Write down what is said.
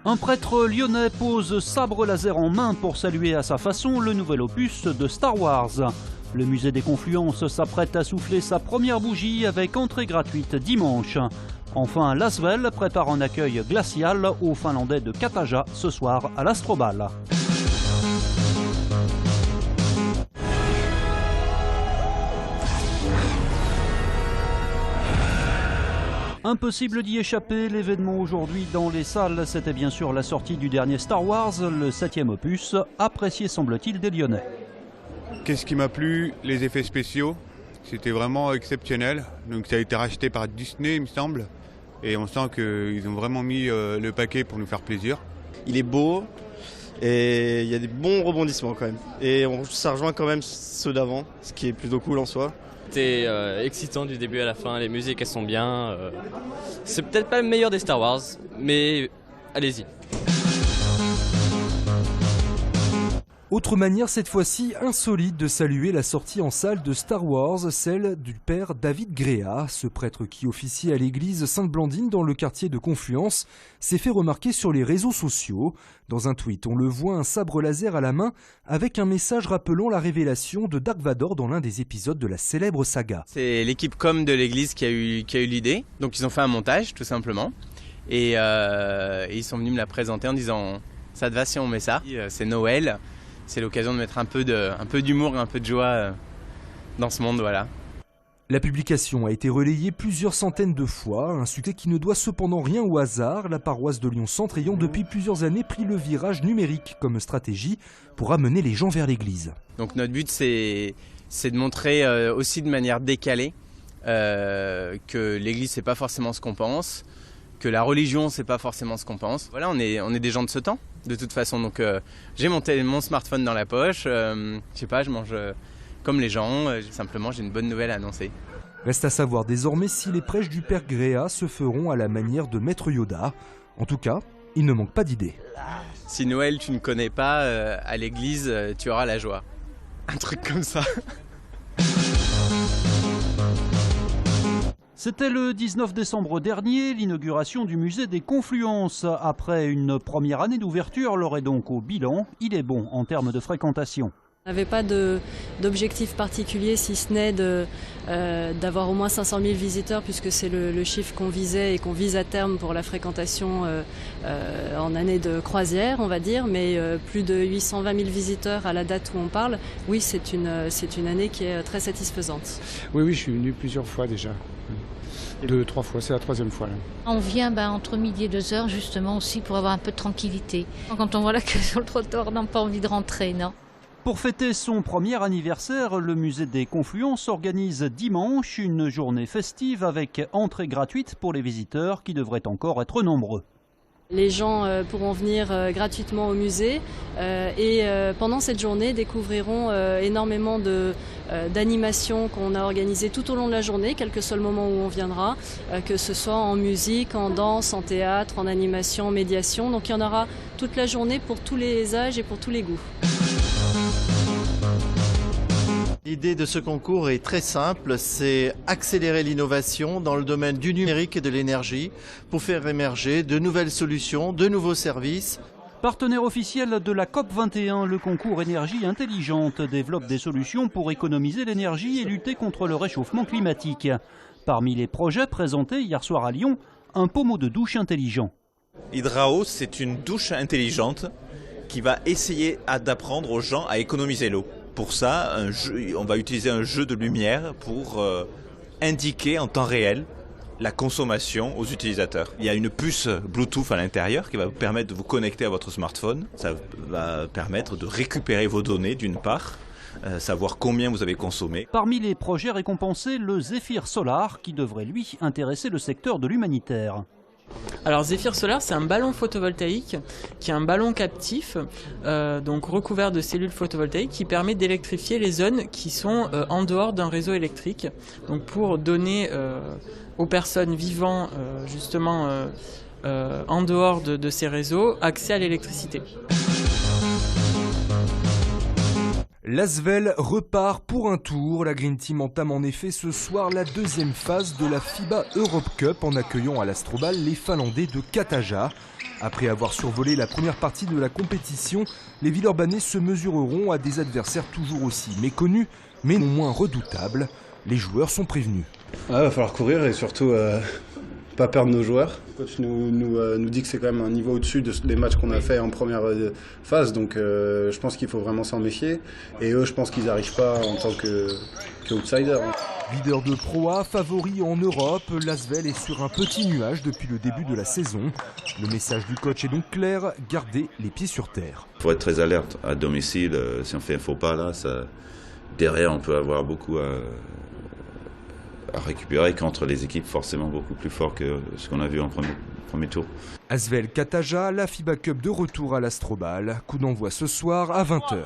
Un prêtre lyonnais pose sabre laser en main pour saluer à sa façon le nouvel opus de Star Wars. Le musée des Confluences s'apprête à souffler sa première bougie avec entrée gratuite dimanche. Enfin, l'Asvel prépare un accueil glacial aux Finlandais de Kataja ce soir à l'Astrobal. Impossible d'y échapper, l'événement aujourd'hui dans les salles, c'était bien sûr la sortie du dernier Star Wars, le 7e opus, apprécié semble-t-il des Lyonnais. Qu'est-ce qui m'a plu? Les effets spéciaux, c'était vraiment exceptionnel. Donc ça a été racheté par Disney, il me semble. Et on sent qu'ils ont vraiment mis le paquet pour nous faire plaisir. Il est beau et il y a des bons rebondissements quand même. Et ça rejoint quand même ceux d'avant, ce qui est plutôt cool en soi. C'était excitant du début à la fin, les musiques elles sont bien. C'est peut-être pas le meilleur des Star Wars, mais allez-y. Autre manière cette fois-ci insolite de saluer la sortie en salle de Star Wars, celle du père David Gréa. Ce prêtre qui officie à l'église Sainte-Blandine dans le quartier de Confluence s'est fait remarquer sur les réseaux sociaux. Dans un tweet, on le voit un sabre laser à la main avec un message rappelant la révélation de Dark Vador dans l'un des épisodes de la célèbre saga. C'est l'équipe com de l'église qui a eu l'idée, donc ils ont fait un montage tout simplement et ils sont venus me la présenter en disant « ça te va si on met ça ?» C'est Noël. C'est l'occasion de mettre un peu d'humour et un peu de joie dans ce monde, voilà. La publication a été relayée plusieurs centaines de fois, un succès qui ne doit cependant rien au hasard, la paroisse de Lyon-Centre ayant depuis plusieurs années pris le virage numérique comme stratégie pour amener les gens vers l'église. Donc notre but c'est de montrer aussi de manière décalée que l'église c'est pas forcément ce qu'on pense, que la religion c'est pas forcément ce qu'on pense. Voilà, on est des gens de ce temps de toute façon, donc j'ai mon smartphone dans la poche, je sais pas, je mange comme les gens, simplement j'ai une bonne nouvelle à annoncer. Reste à savoir désormais si les prêches du père Gréa se feront à la manière de Maître Yoda. En tout cas, il ne manque pas d'idées. Si Noël tu ne connais pas, à l'église tu auras la joie. Un truc comme ça. C'était le 19 décembre dernier, l'inauguration du musée des Confluences. Après une première année d'ouverture, l'heure est donc au bilan. Il est bon en termes de fréquentation. On n'avait pas d'objectif particulier si ce n'est d'avoir au moins 500 000 visiteurs puisque c'est le chiffre qu'on visait et qu'on vise à terme pour la fréquentation en année de croisière, on va dire, mais plus de 820 000 visiteurs à la date où on parle. Oui, c'est une année qui est très satisfaisante. Oui, je suis venu plusieurs fois déjà. 2-3 fois, c'est la 3e fois. Là. On vient entre midi et 2h justement aussi pour avoir un peu de tranquillité. Quand on voit la queue sur le trottoir, on n'a pas envie de rentrer, non. Pour fêter son premier anniversaire, le musée des Confluences organise dimanche une journée festive avec entrée gratuite pour les visiteurs qui devraient encore être nombreux. Les gens pourront venir gratuitement au musée et pendant cette journée découvriront énormément d'animations qu'on a organisées tout au long de la journée, quel que soit le moment où on viendra, que ce soit en musique, en danse, en théâtre, en animation, en médiation. Donc il y en aura toute la journée pour tous les âges et pour tous les goûts. L'idée de ce concours est très simple, c'est accélérer l'innovation dans le domaine du numérique et de l'énergie pour faire émerger de nouvelles solutions, de nouveaux services. Partenaire officiel de la COP21, le concours Énergie Intelligente développe des solutions pour économiser l'énergie et lutter contre le réchauffement climatique. Parmi les projets présentés hier soir à Lyon, un pommeau de douche intelligent. Hydrao, c'est une douche intelligente qui va essayer d'apprendre aux gens à économiser l'eau. Pour ça, on va utiliser un jeu de lumière pour indiquer en temps réel la consommation aux utilisateurs. Il y a une puce Bluetooth à l'intérieur qui va vous permettre de vous connecter à votre smartphone. Ça va permettre de récupérer vos données d'une part, savoir combien vous avez consommé. Parmi les projets récompensés, le Zephyr Solar qui devrait lui intéresser le secteur de l'humanitaire. Alors Zephyr Solar, c'est un ballon photovoltaïque qui est un ballon captif, donc recouvert de cellules photovoltaïques qui permet d'électrifier les zones qui sont en dehors d'un réseau électrique. Donc pour donner aux personnes vivant justement en dehors de ces réseaux accès à l'électricité. L'Asvel repart pour un tour. La Green Team entame en effet ce soir la deuxième phase de la FIBA Europe Cup en accueillant à l'Astrobal les Finlandais de Kataja. Après avoir survolé la première partie de la compétition, les Villeurbanais se mesureront à des adversaires toujours aussi méconnus, mais non moins redoutables. Les joueurs sont prévenus. Il va falloir courir et surtout pas perdre nos joueurs. Le coach nous dit que c'est quand même un niveau au-dessus des matchs qu'on a fait en première phase, donc je pense qu'il faut vraiment s'en méfier. Et eux, je pense qu'ils n'arrivent pas en tant qu'outsiders. Leader de Pro A, favori en Europe, l'Asvel est sur un petit nuage depuis le début de la saison. Le message du coach est donc clair, garder les pieds sur terre. Il faut être très alerte à domicile. Si on fait un faux pas là, derrière on peut avoir beaucoup à récupérer contre les équipes forcément beaucoup plus fortes que ce qu'on a vu en premier tour. Asvel Kataja, la FIBA Cup de retour à l'Astrobal. Coup d'envoi ce soir à 20h.